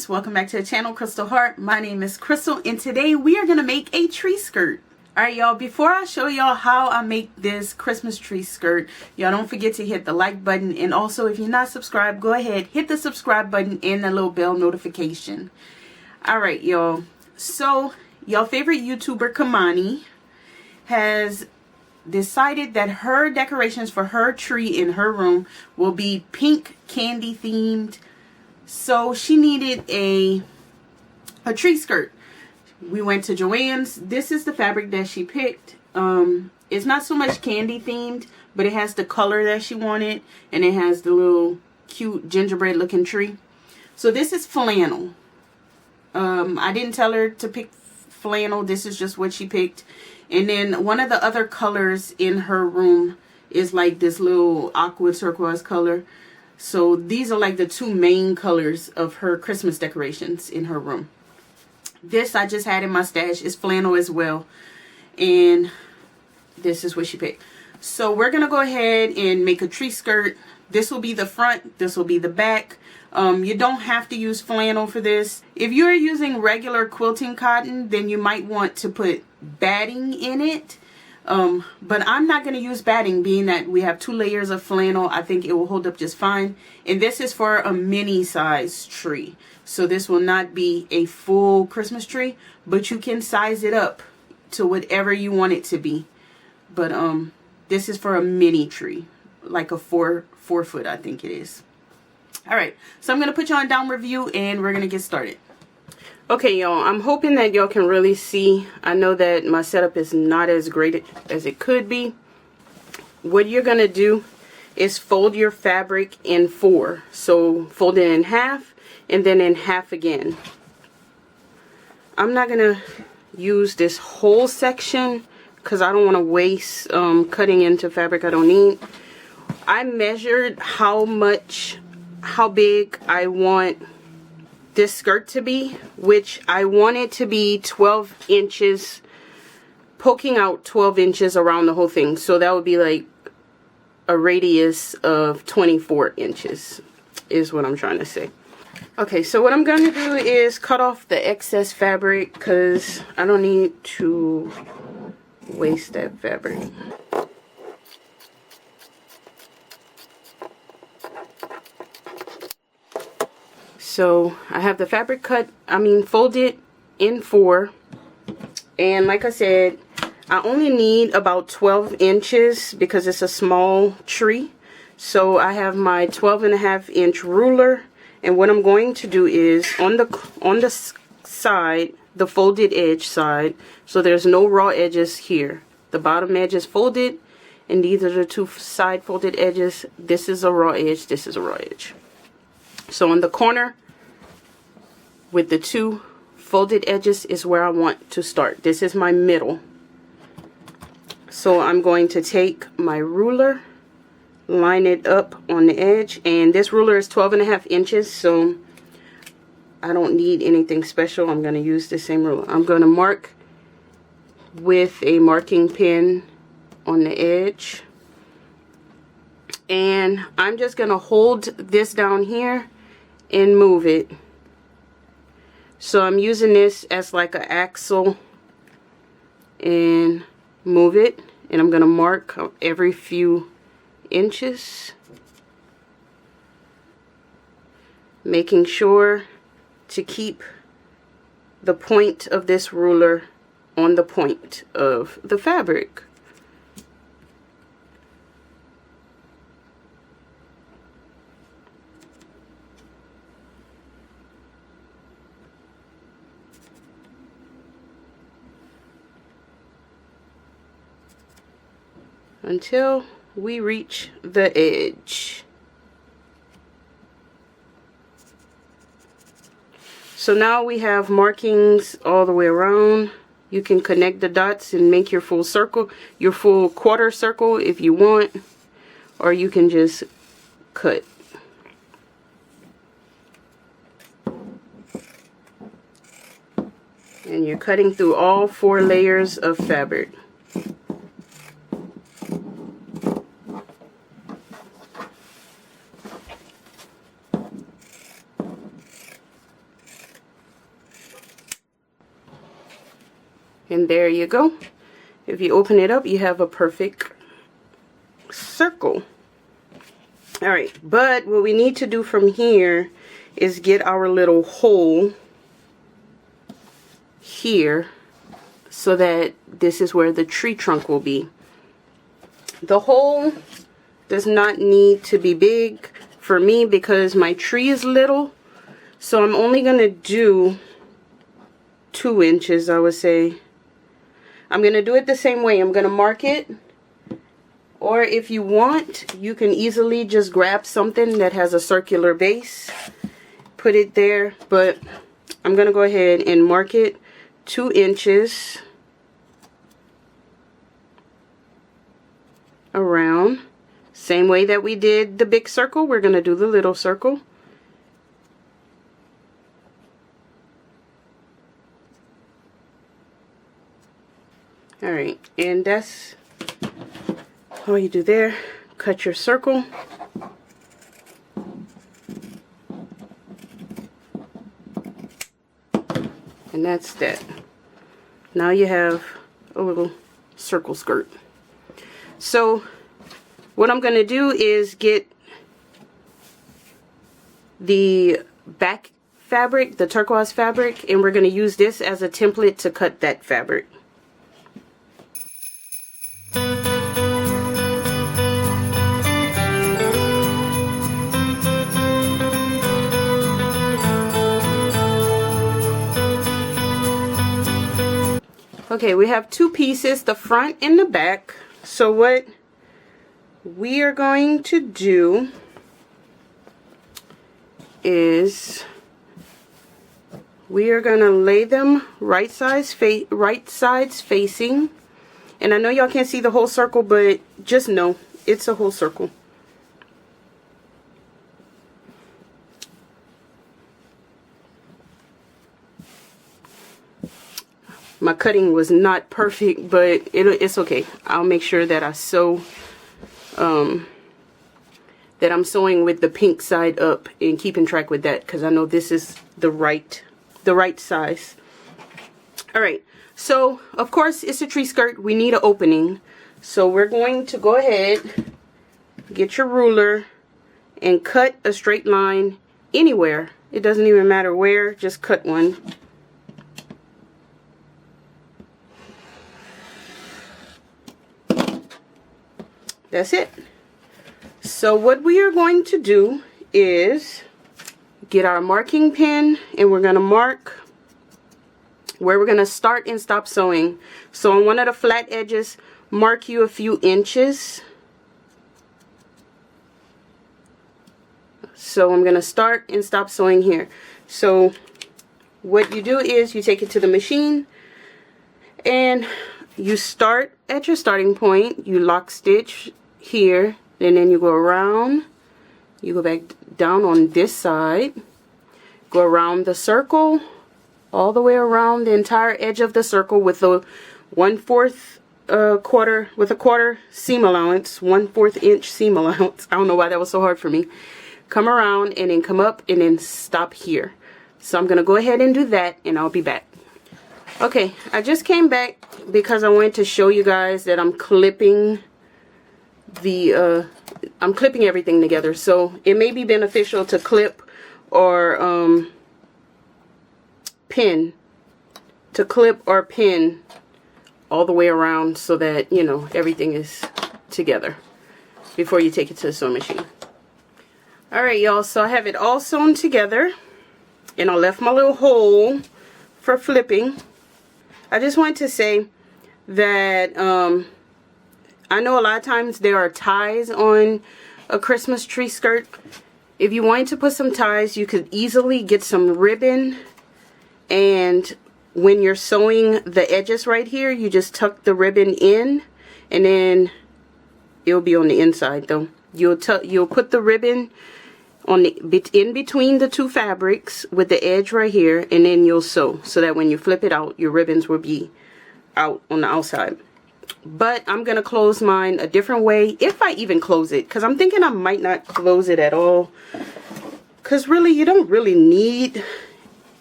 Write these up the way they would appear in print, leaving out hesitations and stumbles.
loves, welcome back to the channel, Crystal Heart. My name is Crystal and today we are going to make a tree skirt. Alright y'all, before I show y'all how I make this Christmas tree skirt, y'all don't forget to hit the like button, and also if you're not subscribed, go ahead, hit the subscribe button and the little bell notification. Alright y'all, so y'all favorite YouTuber Kamani has decided that her decorations for her tree in her room will be pink candy themed. So she needed a tree skirt. We went to Joann's. This is the fabric that she picked. It's not so much candy themed, but it has the color that she wanted, and it has the little cute gingerbread looking tree. So this is flannel. I didn't tell her to pick flannel. This is just what she picked. And then one of the other colors in her room is like this little aqua turquoise color. So these are like the two main colors of her Christmas decorations in her room. This I just had in my stash is flannel as well. And this is what she picked. So we're going to go ahead and make a tree skirt. This will be the front. This will be the back. You don't have to use flannel for this. If you're using regular quilting cotton, then you might want to put batting in it. But I'm not going to use batting, being that we have 2 layers of flannel. I think it will hold up just fine. And this is for a mini size tree. So this will not be a full Christmas tree, but you can size it up to whatever you want it to be. But this is for a mini tree, like a 4 foot, I think it is. All right, so I'm going to put you on downward view and we're going to get started. Okay, y'all, I'm hoping that y'all can really see. I know that my setup is not as great as it could be. What you're going to do is fold your fabric in 4. So fold it in half and then in half again. I'm not going to use this whole section because I don't want to waste cutting into fabric I don't need. I measured how big I want this skirt to be, which I want it to be 12 inches, poking out 12 inches around the whole thing. So that would be like a radius of 24 inches is what I'm trying to say. Okay, so what I'm going to do is cut off the excess fabric because I don't need to waste that fabric. So I have the fabric folded in 4. And like I said, I only need about 12 inches because it's a small tree. So I have my 12.5 inch ruler. And what I'm going to do is on the side, the folded edge side, so there's no raw edges here. The bottom edge is folded and these are the 2 side folded edges. This is a raw edge, this is a raw edge. So on the corner with the 2 folded edges is where I want to start. This is my middle. So I'm going to take my ruler, line it up on the edge, and this ruler is 12.5 inches, so I don't need anything special. I'm going to use the same ruler. I'm going to mark with a marking pen on the edge, and I'm just going to hold this down here and move it. So I'm using this as like an axle and move it, and I'm going to mark every few inches, making sure to keep the point of this ruler on the point of the fabric. Until we reach the edge. So now we have markings all the way around. You can connect the dots and make your full circle, your full quarter circle if you want, or you can just cut. And you're cutting through all 4 layers of fabric. And there you go. If you open it up, you have a perfect circle. Alright, but what we need to do from here is get our little hole here so that this is where the tree trunk will be. The hole does not need to be big for me because my tree is little, so I'm only going to do 2 inches, I would say. I'm going to do it the same way. I'm going to mark it, or if you want, you can easily just grab something that has a circular base, put it there, but I'm going to go ahead and mark it 2 inches around. Same way that we did the big circle, we're going to do the little circle. Alright, and that's all you do there. Cut your circle. And that's that. Now you have a little circle skirt. So what I'm going to do is get the back fabric, the turquoise fabric, and we're going to use this as a template to cut that fabric. Okay, we have 2 pieces, the front and the back. So what we are going to do is we are going to lay them right sides facing. And I know y'all can't see the whole circle, but just know it's a whole circle. My cutting was not perfect, but it's okay. I'll make sure that I sew, that I'm sewing with the pink side up and keeping track with that, because I know this is the right size. All right, so of course it's a tree skirt. We need an opening, so we're going to go ahead, get your ruler, and cut a straight line anywhere. It doesn't even matter where, just cut one. That's it. So what we are going to do is get our marking pen, and we're going to mark where we're going to start and stop sewing. So on one of the flat edges, mark you a few inches. So I'm going to start and stop sewing here. So what you do is you take it to the machine and you start at your starting point, you lock stitch here, and then you go around, you go back down on this side, go around the circle, all the way around the entire edge of the circle with a 1/4 quarter, with a quarter seam allowance, 1/4 inch seam allowance. I don't know why that was so hard for me. Come around and then come up and then stop here. So I'm gonna go ahead and do that, and I'll be back. Okay, I just came back because I wanted to show you guys that I'm clipping everything together. So it may be beneficial to clip or pin, all the way around so that, you know, everything is together before you take it to the sewing machine. Alright y'all, so I have it all sewn together, and I left my little hole for flipping. I just wanted to say that I know a lot of times there are ties on a Christmas tree skirt. If you wanted to put some ties, you could easily get some ribbon, and when you're sewing the edges right here, you just tuck the ribbon in, and then it'll be on the inside though. You'll put the ribbon on in between the 2 fabrics with the edge right here, and then you'll sew so that when you flip it out, your ribbons will be out on the outside. But I'm gonna close mine a different way, if I even close it, because I'm thinking I might not close it at all, because really you don't really need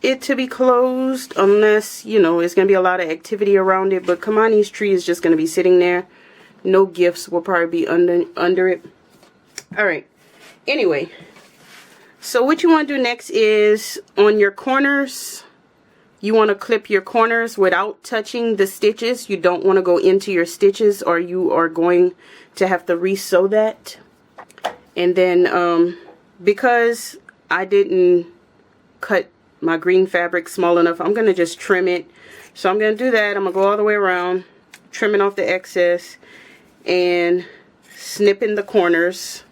it to be closed unless, you know, it's going to be a lot of activity around it. But Kamani's tree is just going to be sitting there. No gifts will probably be under it. Alright. Anyway. So what you want to do next is on your corners, you want to clip your corners without touching the stitches. You don't want to go into your stitches or you are going to have to re-sew that. And then because I didn't cut my green fabric small enough, I'm going to just trim it. So I'm going to do that. I'm going to go all the way around, trimming off the excess and snipping the corners.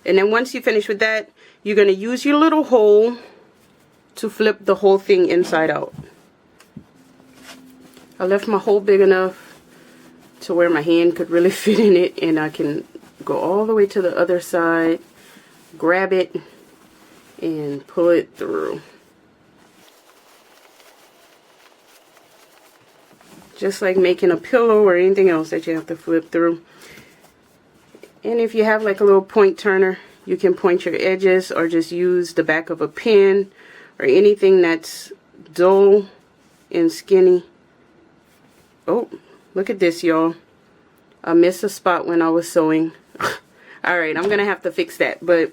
And then once you finish with that, you're going to use your little hole to flip the whole thing inside out. I left my hole big enough to where my hand could really fit in it, and I can go all the way to the other side, grab it, and pull it through. Just like making a pillow or anything else that you have to flip through. And if you have like a little point turner, you can point your edges or just use the back of a pen or anything that's dull and skinny. Oh, look at this, y'all. I missed a spot when I was sewing. Alright, I'm going to have to fix that. But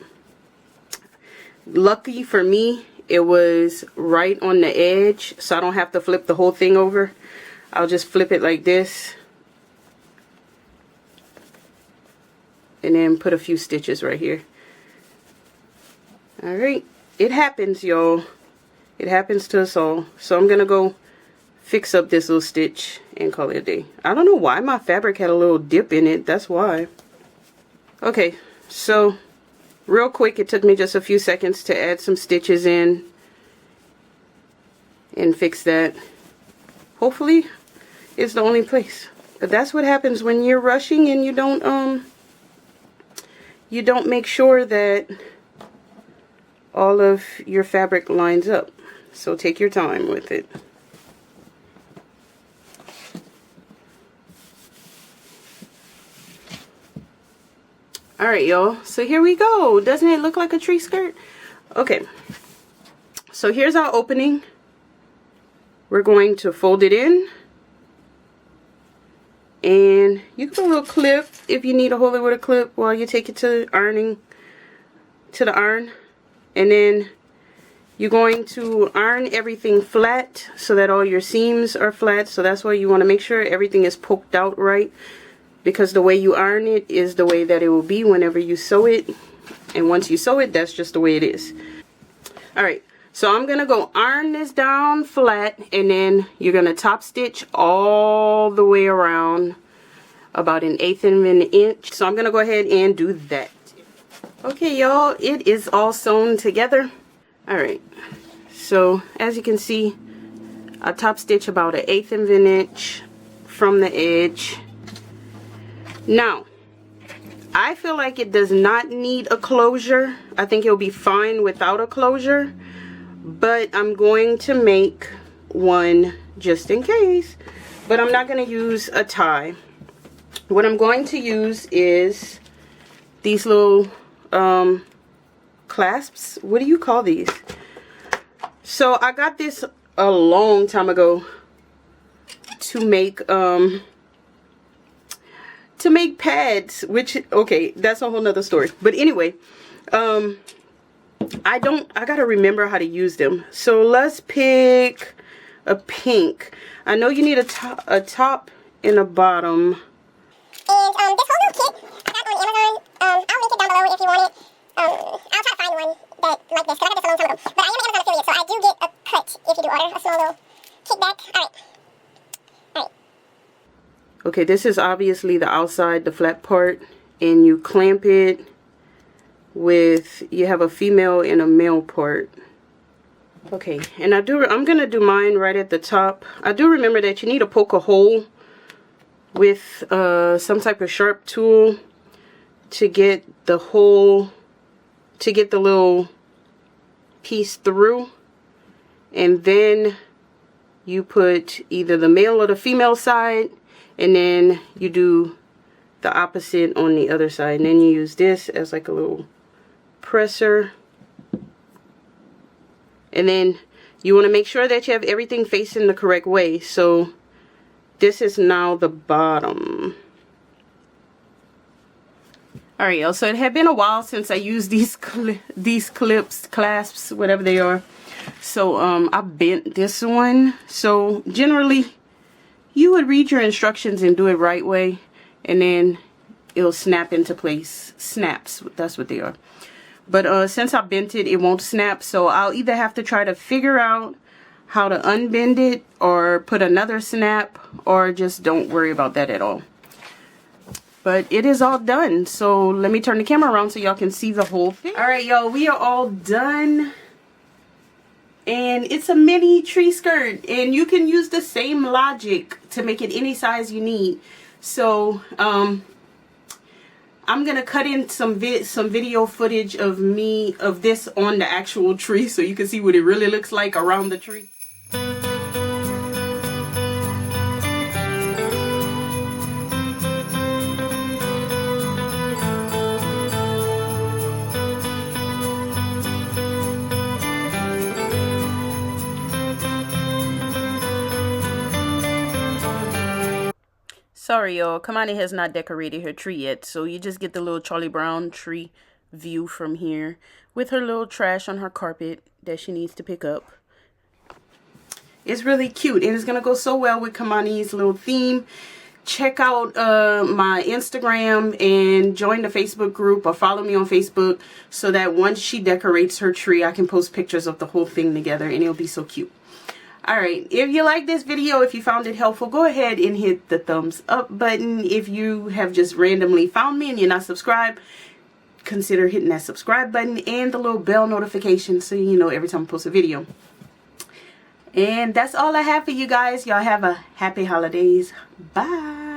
lucky for me, it was right on the edge, so I don't have to flip the whole thing over. I'll just flip it like this. And then put a few stitches right here. Alright, it happens, y'all. It happens to us all. So I'm going to go fix up this little stitch and call it a day. I don't know why my fabric had a little dip in it. That's why. Okay, so real quick, it took me just a few seconds to add some stitches in and fix that. Hopefully, it's the only place. But that's what happens when you're rushing and you don't make sure that all of your fabric lines up. So take your time with it. Alright, y'all. So here we go. Doesn't it look like a tree skirt? Okay. So here's our opening. We're going to fold it in. And you can put a little clip if you need to hold it with a clip while you take it to the iron. And then you're going to iron everything flat so that all your seams are flat. So that's why you want to make sure everything is poked out right, because the way you iron it is the way that it will be whenever you sew it. And once you sew it, that's just the way it is. Alright, so I'm going to go iron this down flat, and then you're going to top stitch all the way around about 1/8 of an inch. So I'm going to go ahead and do that. Okay, y'all, it is all sewn together. Alright, so as you can see, I top stitch about 1/8 of an inch from the edge. Now, I feel like it does not need a closure. I think it'll be fine without a closure, but I'm going to make one just in case. But I'm not going to use a tie. What I'm going to use is these little clasps. What do you call these? So I got this a long time ago to make pads, which, okay, that's a whole nother story. But anyway, I gotta remember how to use them. So let's pick a pink. I know you need a top and a bottom. And this whole little kit I got on Amazon. I'll link it down below if you want it. I'll try to find one that like this, because I got this a long time ago. But I am an Amazon affiliate, so I do get a cut if you do order a small little kickback. Alright. Okay, this is obviously the outside, the flat part, and you clamp it with, you have a female and a male part. Okay, and I'm gonna do mine right at the top. I do remember that you need to poke a hole with some type of sharp tool to get the hole, to get the little piece through, and then you put either the male or the female side, and then you do the opposite on the other side, and then you use this as like a little presser. And then you want to make sure that you have everything facing the correct way. So this is now the bottom. Alright, y'all, so it had been a while since I used these clips, clasps, whatever they are. So I bent this one. So generally you would read your instructions and do it right way, and then it'll snap into place. Snaps, that's what they are. But since I bent it, it won't snap, so I'll either have to try to figure out how to unbend it or put another snap, or just don't worry about that at all. But it is all done, so let me turn the camera around so y'all can see the whole thing. Alright, y'all, we are all done. And it's a mini tree skirt, and you can use the same logic to make it any size you need. So I'm gonna cut in some video footage of this on the actual tree, so you can see what it really looks like around the tree. Sorry, y'all, Kamani has not decorated her tree yet, so you just get the little Charlie Brown tree view from here with her little trash on her carpet that she needs to pick up. It's really cute, and it's gonna go so well with Kamani's little theme. Check out my Instagram and join the Facebook group, or follow me on Facebook, so that once she decorates her tree, I can post pictures of the whole thing together, and it'll be so cute. Alright, if you like this video, if you found it helpful, go ahead and hit the thumbs up button. If you have just randomly found me and you're not subscribed, consider hitting that subscribe button and the little bell notification so you know every time I post a video. And that's all I have for you guys. Y'all have a happy holidays. Bye.